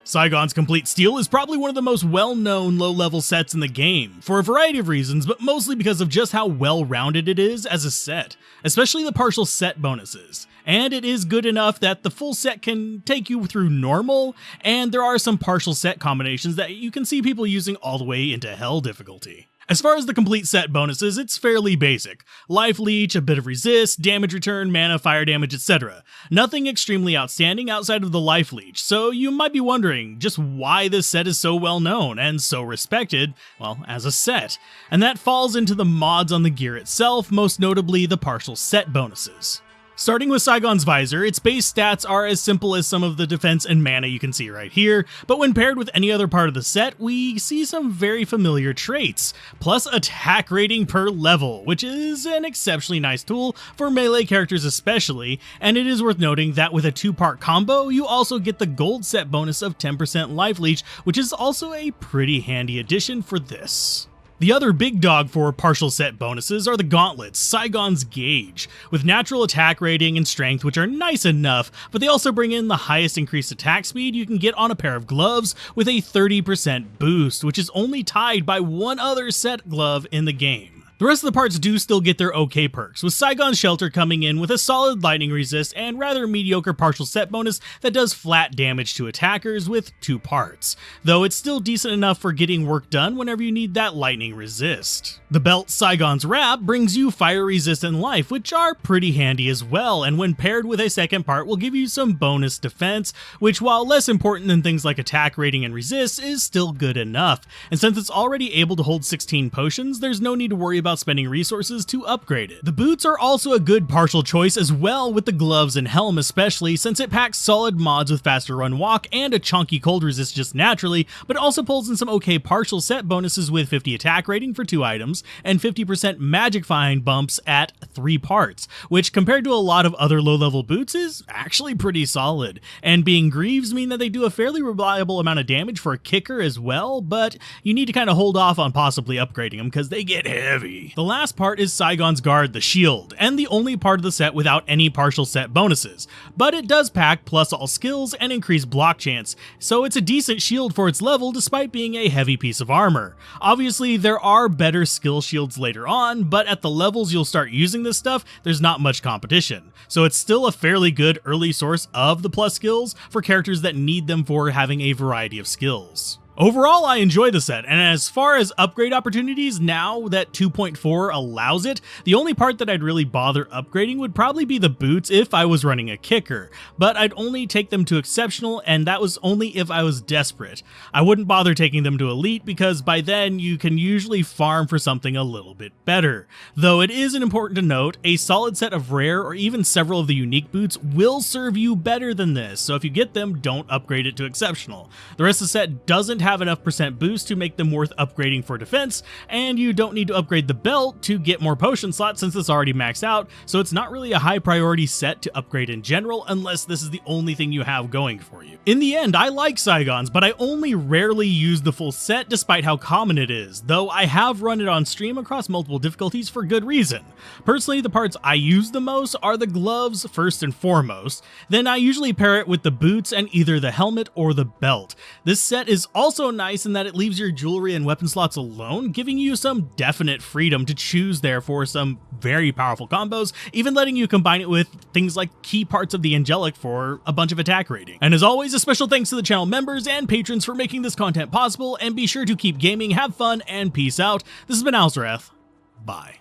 Sigon's Complete Steel is probably one of the most well-known low-level sets in the game, for a variety of reasons, but mostly because of just how well-rounded it is as a set, especially the partial set bonuses. And it is good enough that the full set can take you through normal, and there are some partial set combinations that you can see people using all the way into hell difficulty. As far as the complete set bonuses, it's fairly basic. Life leech, a bit of resist, damage return, mana, fire damage, etc. Nothing extremely outstanding outside of the life leech, so you might be wondering just why this set is so well known and so respected, well, as a set. And that falls into the mods on the gear itself, most notably the partial set bonuses. Starting with Sigon's Visor, its base stats are as simple as some of the defense and mana you can see right here, but when paired with any other part of the set, we see some very familiar traits, plus attack rating per level, which is an exceptionally nice tool for melee characters especially, and it is worth noting that with a 2-part combo, you also get the gold set bonus of 10% life leech, which is also a pretty handy addition for this. The other big dog for partial set bonuses are the gauntlets, Sigon's Gauge, with natural attack rating and strength which are nice enough, but they also bring in the highest increased attack speed you can get on a pair of gloves with a 30% boost, which is only tied by one other set glove in the game. The rest of the parts do still get their okay perks, with Sigon's Shelter coming in with a solid lightning resist and rather mediocre partial set bonus that does flat damage to attackers with 2 parts, though it's still decent enough for getting work done whenever you need that lightning resist. The belt Sigon's Wrap brings you fire resist and life, which are pretty handy as well, and when paired with a second part will give you some bonus defense, which while less important than things like attack rating and resist is still good enough, and since it's already able to hold 16 potions, there's no need to worry about spending resources to upgrade it. The boots are also a good partial choice as well, with the gloves and helm especially, since it packs solid mods with faster run walk and a chunky cold resist just naturally, but also pulls in some okay partial set bonuses with 50 attack rating for 2 items and 50% magic find bumps at 3 parts, which compared to a lot of other low level boots is actually pretty solid. And being greaves mean that they do a fairly reliable amount of damage for a kicker as well, but you need to kind of hold off on possibly upgrading them because they get heavy. The last part is Sigon's Guard, the shield, and the only part of the set without any partial set bonuses, but it does pack plus all skills and increase block chance, so it's a decent shield for its level despite being a heavy piece of armor. Obviously there are better skill shields later on, but at the levels you'll start using this stuff, there's not much competition, so it's still a fairly good early source of the plus skills for characters that need them for having a variety of skills. Overall, I enjoy the set, and as far as upgrade opportunities, now that 2.4 allows it, the only part that I'd really bother upgrading would probably be the boots if I was running a kicker, but I'd only take them to exceptional, and that was only if I was desperate. I wouldn't bother taking them to elite because by then you can usually farm for something a little bit better. Though it is important to note, a solid set of rare or even several of the unique boots will serve you better than this, so if you get them, don't upgrade it to exceptional. The rest of the set doesn't have enough percent boost to make them worth upgrading for defense, and you don't need to upgrade the belt to get more potion slots since it's already maxed out, so it's not really a high priority set to upgrade in general unless this is the only thing you have going for you. In the end, I like Sigons, but I only rarely use the full set despite how common it is, though I have run it on stream across multiple difficulties for good reason. Personally, the parts I use the most are the gloves first and foremost, then I usually pair it with the boots and either the helmet or the belt. This set is also nice in that it leaves your jewelry and weapon slots alone, giving you some definite freedom to choose there for some very powerful combos, even letting you combine it with things like key parts of the angelic for a bunch of attack rating. And as always, a special thanks to the channel members and patrons for making this content possible, and be sure to keep gaming, have fun, and peace out. This has been Alzorath. Bye.